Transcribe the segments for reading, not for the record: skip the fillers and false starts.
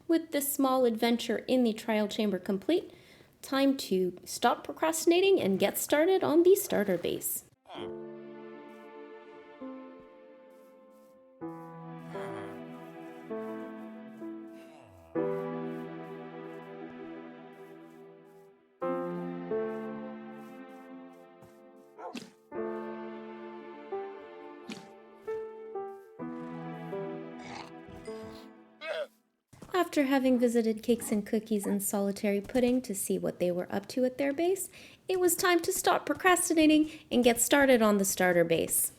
With this small adventure in the trial chamber complete, time to stop procrastinating and get started on the starter base. After having visited Cakes and Cookies and Solitary Pudding to see what they were up to at their base, it was time to stop procrastinating and get started on the starter base.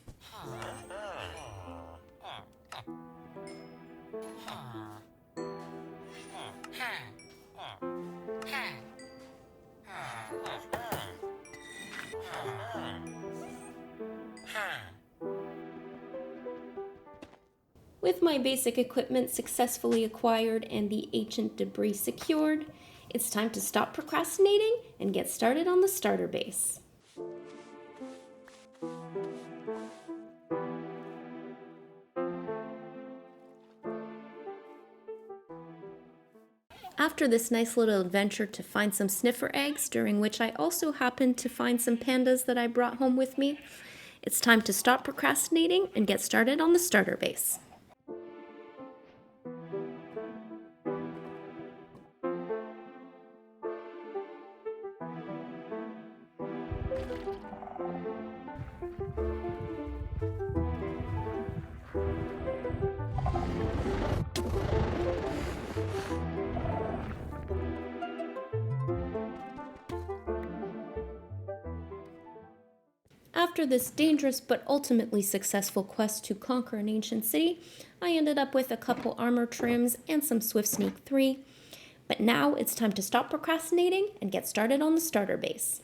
With my basic equipment successfully acquired and the ancient debris secured, it's time to stop procrastinating and get started on the starter base. After this nice little adventure to find some sniffer eggs, during which I also happened to find some pandas that I brought home with me, it's time to stop procrastinating and get started on the starter base. After this dangerous but ultimately successful quest to conquer an ancient city, I ended up with a couple armor trims and some Swift Sneak 3. But now it's time to stop procrastinating and get started on the starter base.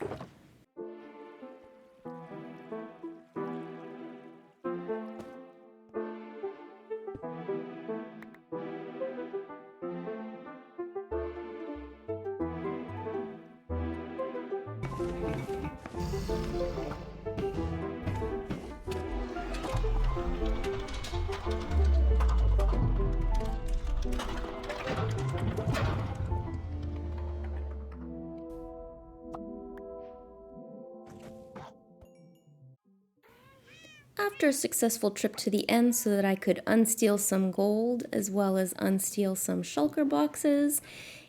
After a successful trip to the end so that I could unsteal some gold as well as unsteal some shulker boxes,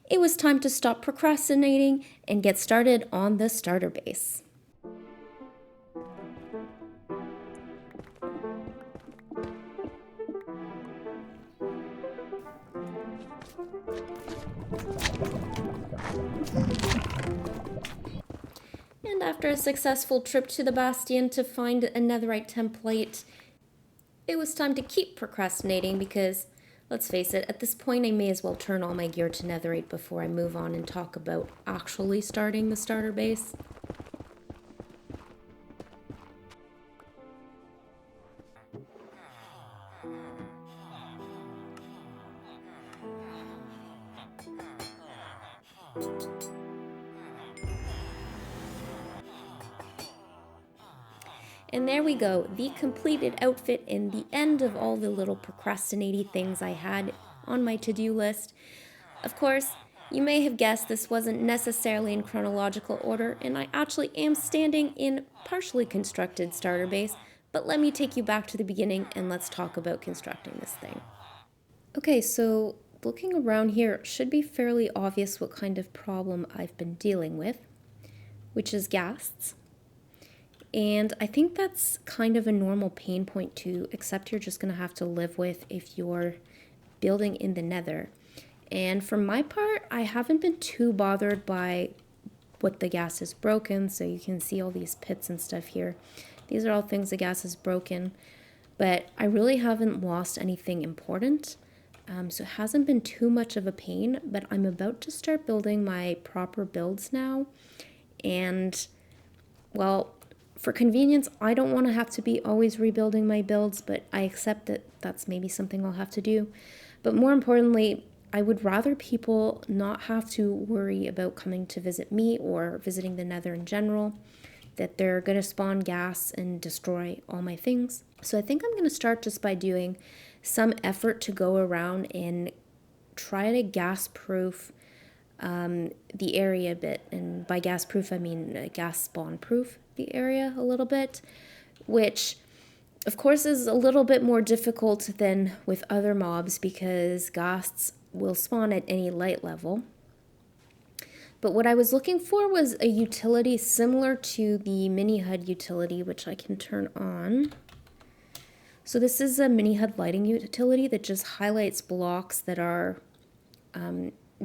it was time to stop procrastinating and get started on the starter base. And after a successful trip to the Bastion to find a netherite template, it was time to keep procrastinating because, let's face it, at this point I may as well turn all my gear to netherite before I move on and talk about actually starting the starter base. And there we go, the completed outfit and the end of all the little procrastinating things I had on my to-do list. Of course, you may have guessed this wasn't necessarily in chronological order, and I actually am standing in partially constructed starter base, but let me take you back to the beginning and let's talk about constructing this thing. Okay, so looking around here, it should be fairly obvious what kind of problem I've been dealing with, which is ghasts. And I think that's kind of a normal pain point too, except you're just going to have to live with if you're building in the Nether. And for my part, I haven't been too bothered by what the gas is broken, so you can see all these pits and stuff here. These are all things the gas is broken, but I really haven't lost anything important. So it hasn't been too much of a pain, but I'm about to start building my proper builds now. And, well, for convenience, I don't want to have to be always rebuilding my builds, but I accept that that's maybe something I'll have to do. But more importantly, I would rather people not have to worry about coming to visit me or visiting the Nether in general, that they're going to spawn gas and destroy all my things. So I think I'm going to start just by doing some effort to go around and try to gas proof the area a bit. And by gas proof, I mean gas spawn proof the area a little bit, which of course is a little bit more difficult than with other mobs because ghasts will spawn at any light level. But what I was looking for was a utility similar to the MiniHUD utility, which I can turn on. So this is a MiniHUD lighting utility that just highlights blocks that are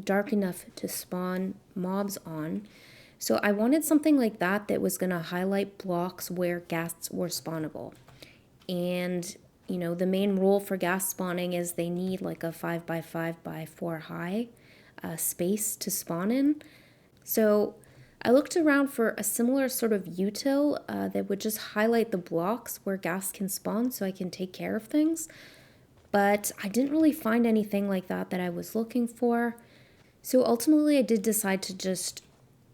dark enough to spawn mobs on. So I wanted something like that that was going to highlight blocks where ghasts were spawnable. And, you know, the main rule for ghast spawning is they need like a 5x5x4 high space to spawn in. So I looked around for a similar sort of util that would just highlight the blocks where ghast can spawn so I can take care of things. But I didn't really find anything like that that I was looking for. So ultimately I did decide to just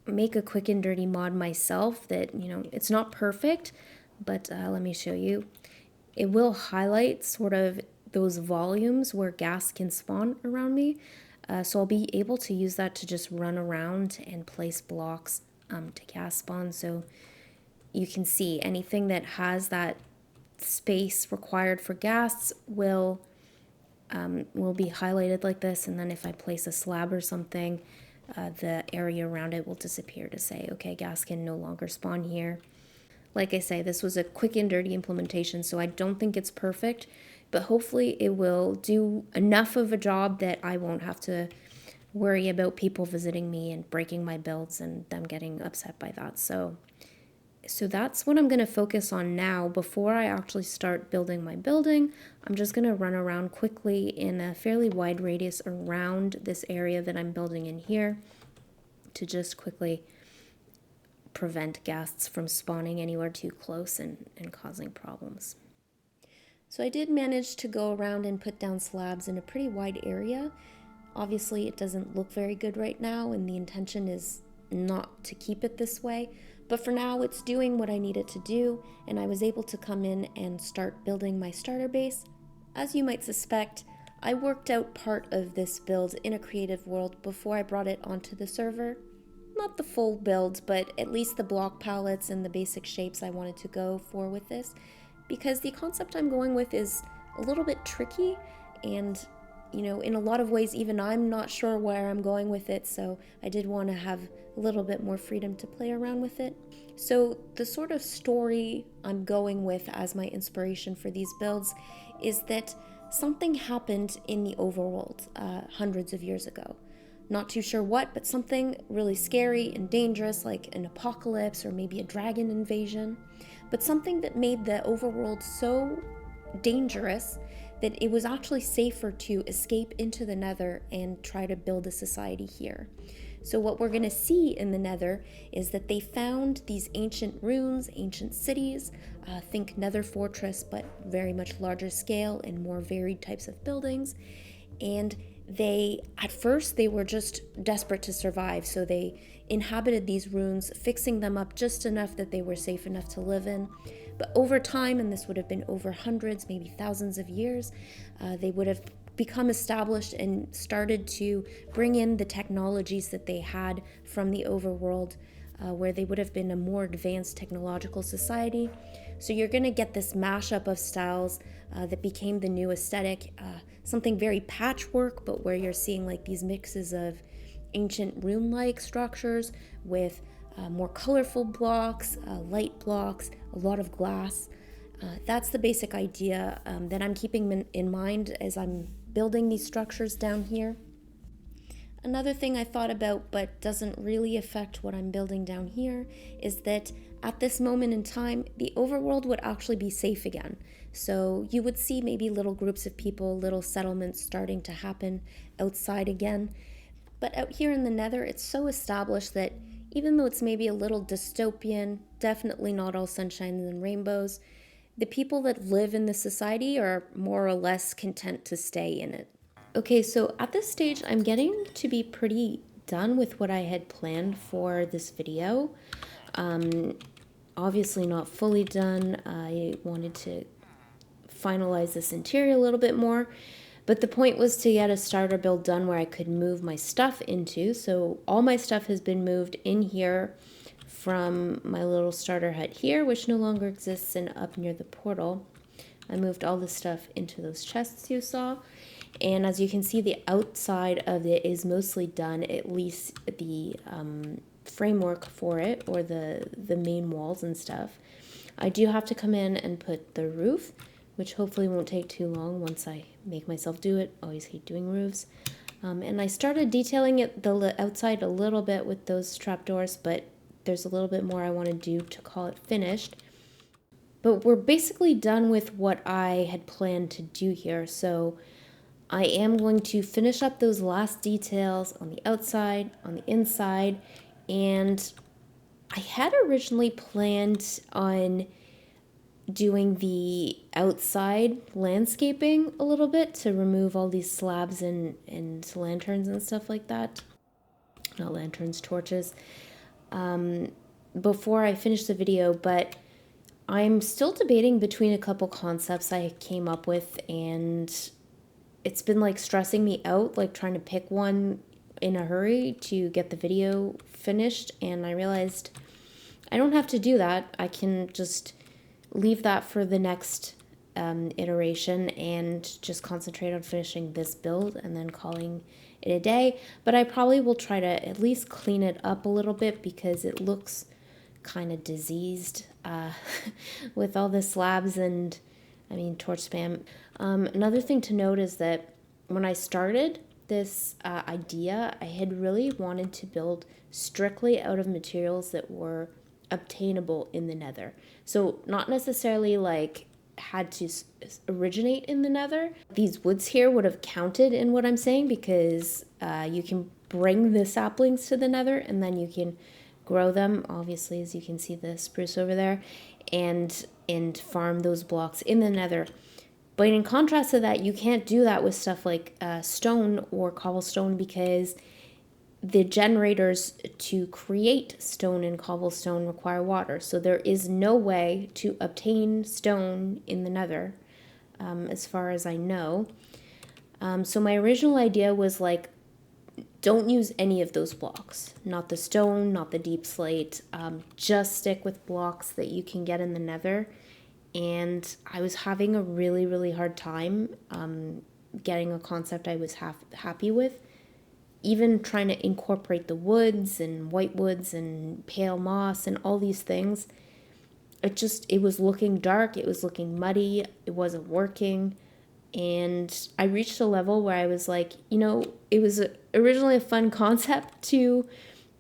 make a quick and dirty mod myself that, you know, it's not perfect, but let me show you. It will highlight sort of those volumes where ghast can spawn around me. So I'll be able to use that to just run around and place blocks to ghast spawn. So you can see anything that has that space required for ghasts will be highlighted like this. And then if I place a slab or something, the area around it will disappear to say, okay, ghast can no longer spawn here. Like I say, this was a quick and dirty implementation, so I don't think it's perfect, but hopefully it will do enough of a job that I won't have to worry about people visiting me and breaking my builds and them getting upset by that. So that's what I'm going to focus on now. Before I actually start building my building, I'm just going to run around quickly in a fairly wide radius around this area that I'm building in here to just quickly prevent ghasts from spawning anywhere too close and causing problems. So I did manage to go around and put down slabs in a pretty wide area. Obviously it doesn't look very good right now, and the intention is not to keep it this way, but for now it's doing what I need it to do, and I was able to come in and start building my starter base. As you might suspect, I worked out part of this build in a creative world before I brought it onto the server. Not the full build, but at least the block palettes and the basic shapes I wanted to go for with this, because the concept I'm going with is a little bit tricky, and you know, in a lot of ways even I'm not sure where I'm going with it, so I did want to have a little bit more freedom to play around with it. So the sort of story I'm going with as my inspiration for these builds is that something happened in the overworld hundreds of years ago. Not too sure what, but something really scary and dangerous, like an apocalypse or maybe a dragon invasion. But something that made the overworld so dangerous that it was actually safer to escape into the Nether and try to build a society here. So what we're going to see in the Nether is that they found these ancient ruins, ancient cities, think Nether Fortress, but very much larger scale and more varied types of buildings. And at first they were just desperate to survive, so they inhabited these ruins, fixing them up just enough that they were safe enough to live in. But over time, and this would have been over hundreds, maybe thousands of years, they would have become established and started to bring in the technologies that they had from the overworld, where they would have been a more advanced technological society. So you're going to get this mashup of styles that became the new aesthetic, something very patchwork, but where you're seeing like these mixes of ancient rune-like structures with more colorful blocks, light blocks, a lot of glass. That's the basic idea that I'm keeping in mind as I'm building these structures down here. Another thing I thought about but doesn't really affect what I'm building down here is that at this moment in time, the overworld would actually be safe again. So you would see maybe little groups of people, little settlements starting to happen outside again. But out here in the Nether, it's so established that even though it's maybe a little dystopian, definitely not all sunshine and rainbows, the people that live in the society are more or less content to stay in it. Okay, so at this stage, I'm getting to be pretty done with what I had planned for this video. Obviously not fully done. I wanted to finalize this interior a little bit more, but the point was to get a starter build done where I could move my stuff into. So all my stuff has been moved in here from my little starter hut here, which no longer exists, and up near the portal. I moved all the stuff into those chests you saw. And as you can see, the outside of it is mostly done, at least the framework for it, or the main walls and stuff. I do have to come in and put the roof, which hopefully won't take too long once I make myself do it. Always hate doing roofs. And I started detailing it the outside a little bit with those trapdoors, but there's a little bit more I want to do to call it finished. But we're basically done with what I had planned to do here, so I am going to finish up those last details on the outside, on the inside, and I had originally planned on doing the outside landscaping a little bit to remove all these slabs and lanterns and stuff like that. Not lanterns, torches. Before I finish the video, but I'm still debating between a couple concepts I came up with, and it's been like stressing me out, like trying to pick one in a hurry to get the video finished. And I realized I don't have to do that. I can just leave that for the next iteration and just concentrate on finishing this build and then calling it a day. But I probably will try to at least clean it up a little bit because it looks kind of diseased with all the slabs and torch spam. Another thing to note is that when I started this idea, I had really wanted to build strictly out of materials that were obtainable in the Nether. So not necessarily like had to originate in the Nether. These woods here would have counted in what I'm saying because you can bring the saplings to the Nether and then you can grow them, obviously, as you can see the spruce over there, and farm those blocks in the Nether. But in contrast to that, you can't do that with stuff like stone or cobblestone because the generators to create stone and cobblestone require water. So there is no way to obtain stone in the Nether, as far as I know. So my original idea was like, don't use any of those blocks. Not the stone, not the deep slate. Just stick with blocks that you can get in the Nether. And I was having a really, really hard time getting a concept I was happy with. Even trying to incorporate the woods and white woods and pale moss and all these things. It was looking dark. It was looking muddy. It wasn't working. And I reached a level where I was like, it was originally a fun concept to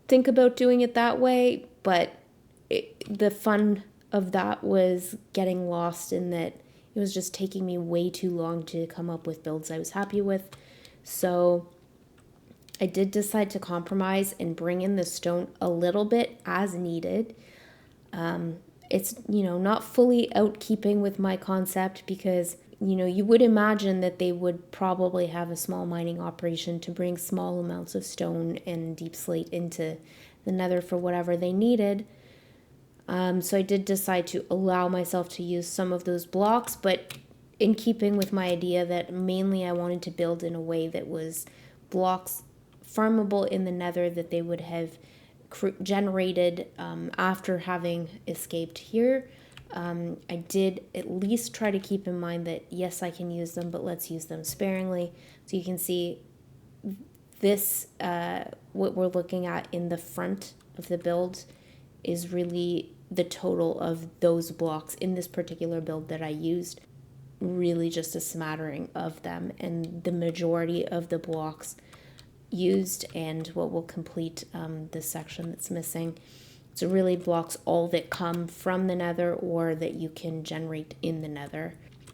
think about doing it that way, but the fun of that was getting lost in that it was just taking me way too long to come up with builds I was happy with. So I did decide to compromise and bring in the stone a little bit as needed. It's, not fully out keeping with my concept because you would imagine that they would probably have a small mining operation to bring small amounts of stone and deep slate into the Nether for whatever they needed. So I did decide to allow myself to use some of those blocks, but in keeping with my idea that mainly I wanted to build in a way that was blocks farmable in the Nether that they would have generated after having escaped here. I did at least try to keep in mind that, yes, I can use them, but let's use them sparingly. So you can see this, what we're looking at in the front of the build is really the total of those blocks in this particular build that I used. Really just a smattering of them, and the majority of the blocks used and what will complete this section that's missing. So really blocks all that come from the Nether or that you can generate in the Nether,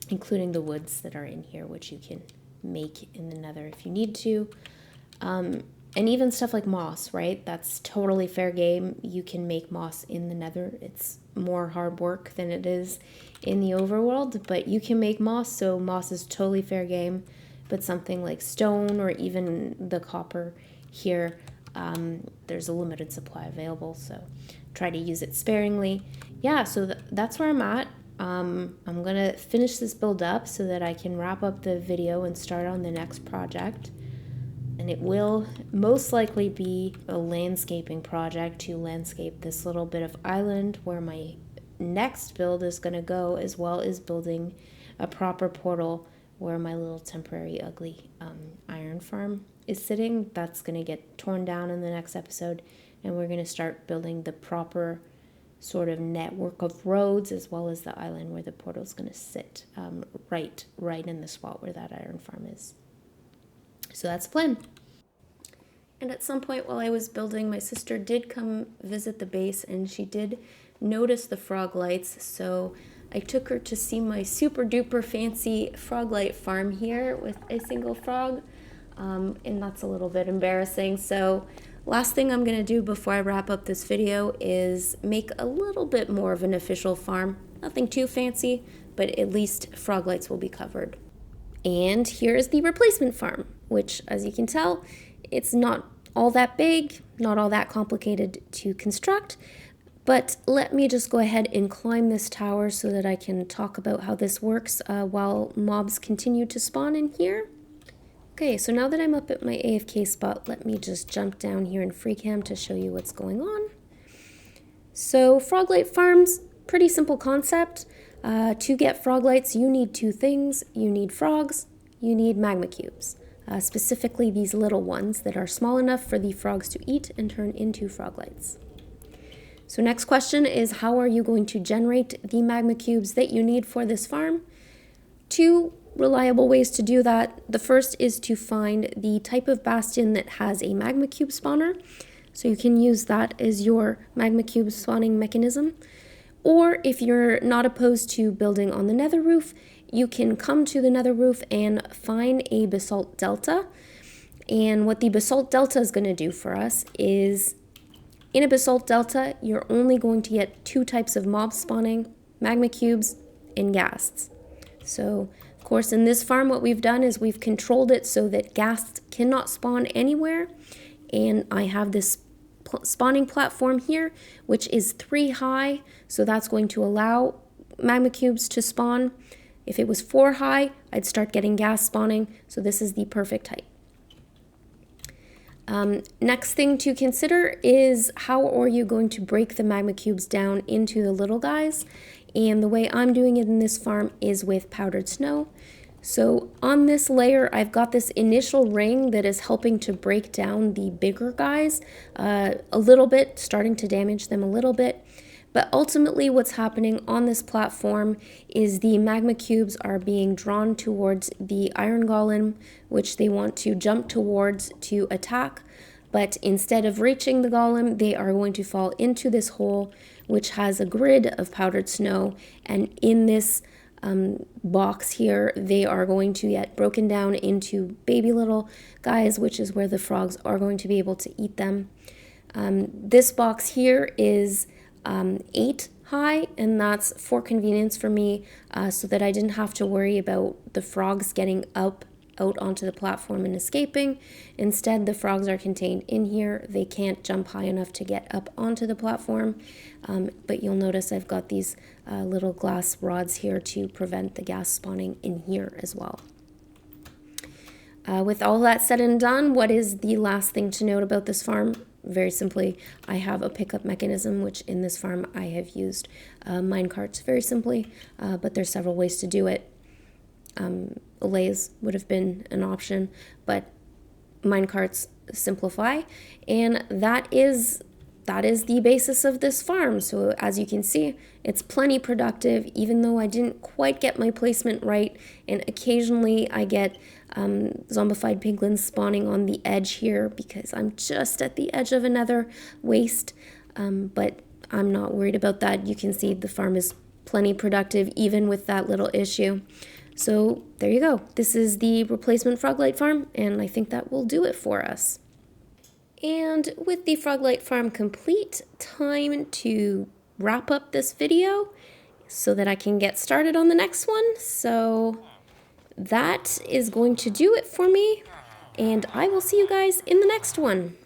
including the woods that are in here, which you can make in the Nether if you need to. And even stuff like moss, right? That's totally fair game. You can make moss in the Nether. It's more hard work than it is in the overworld, but you can make moss, so moss is totally fair game. but something like stone or even the copper here, there's a limited supply available, so try to use it sparingly. Yeah, so that's where I'm at. I'm gonna finish this build up so that I can wrap up the video and start on the next project. And it will most likely be a landscaping project to landscape this little bit of island where my next build is gonna go, as well as building a proper portal where my little temporary ugly iron farm is sitting. That's gonna get torn down in the next episode, and we're gonna start building the proper sort of network of roads, as well as the island where the portal is going to sit, right in the spot where that iron farm is. So that's the plan. And at some point while I was building, my sister did come visit the base, and she did notice the froglights. So I took her to see my super duper fancy froglight farm here with a single frog, and that's a little bit embarrassing. So last thing I'm going to do before I wrap up this video is make a little bit more of an official farm. Nothing too fancy, but at least froglights will be covered. And here's the replacement farm, which, as you can tell, it's not all that big, not all that complicated to construct. But let me just go ahead and climb this tower so that I can talk about how this works while mobs continue to spawn in here. Okay, so now that I'm up at my AFK spot, let me just jump down here in Freecam to show you what's going on. So froglight farms, pretty simple concept. To get froglights, you need two things. You need frogs, you need magma cubes. Specifically these little ones that are small enough for the frogs to eat and turn into froglights. So next question is, how are you going to generate the magma cubes that you need for this farm? Two reliable ways to do that. The first is to find the type of bastion that has a magma cube spawner. So you can use that as your magma cube spawning mechanism. Or if you're not opposed to building on the nether roof, you can come to the nether roof and find a basalt delta. And what the basalt delta is going to do for us is, in a basalt delta, you're only going to get two types of mob spawning: magma cubes and ghasts. So of course, in this farm, what we've done is we've controlled it so that ghasts cannot spawn anywhere. And I have this spawning platform here, which is 3 high. So that's going to allow magma cubes to spawn. If it was 4 high, I'd start getting ghast spawning. So this is the perfect height. Next thing to consider is, how are you going to break the magma cubes down into the little guys? And the way I'm doing it in this farm is with powdered snow. So on this layer, I've got this initial ring that is helping to break down the bigger guys a little bit, starting to damage them a little bit. But ultimately what's happening on this platform is the magma cubes are being drawn towards the iron golem, which they want to jump towards to attack. But instead of reaching the golem, they are going to fall into this hole, which has a grid of powdered snow. And in this box here, they are going to get broken down into baby little guys, which is where the frogs are going to be able to eat them. This box here is 8 high, and that's for convenience for me, so that I didn't have to worry about the frogs getting out onto the platform and escaping. Instead, the frogs are contained in here. They can't jump high enough to get up onto the platform, but you'll notice I've got these little glass rods here to prevent the ghast spawning in here as well. With all that said and done, what is the last thing to note about this farm? Very simply, I have a pickup mechanism, which in this farm I have used minecarts very simply, but there's several ways to do it. Lathes would have been an option, but minecarts simplify, and that is the basis of this farm. So as you can see, it's plenty productive, even though I didn't quite get my placement right, and occasionally I get zombified piglins spawning on the edge here because I'm just at the edge of another waste, but I'm not worried about that. You can see the farm is plenty productive even with that little issue. So there you go. This is the replacement froglight farm, and I think that will do it for us. And with the froglight farm complete, time to wrap up this video so that I can get started on the next one. So that is going to do it for me, and I will see you guys in the next one.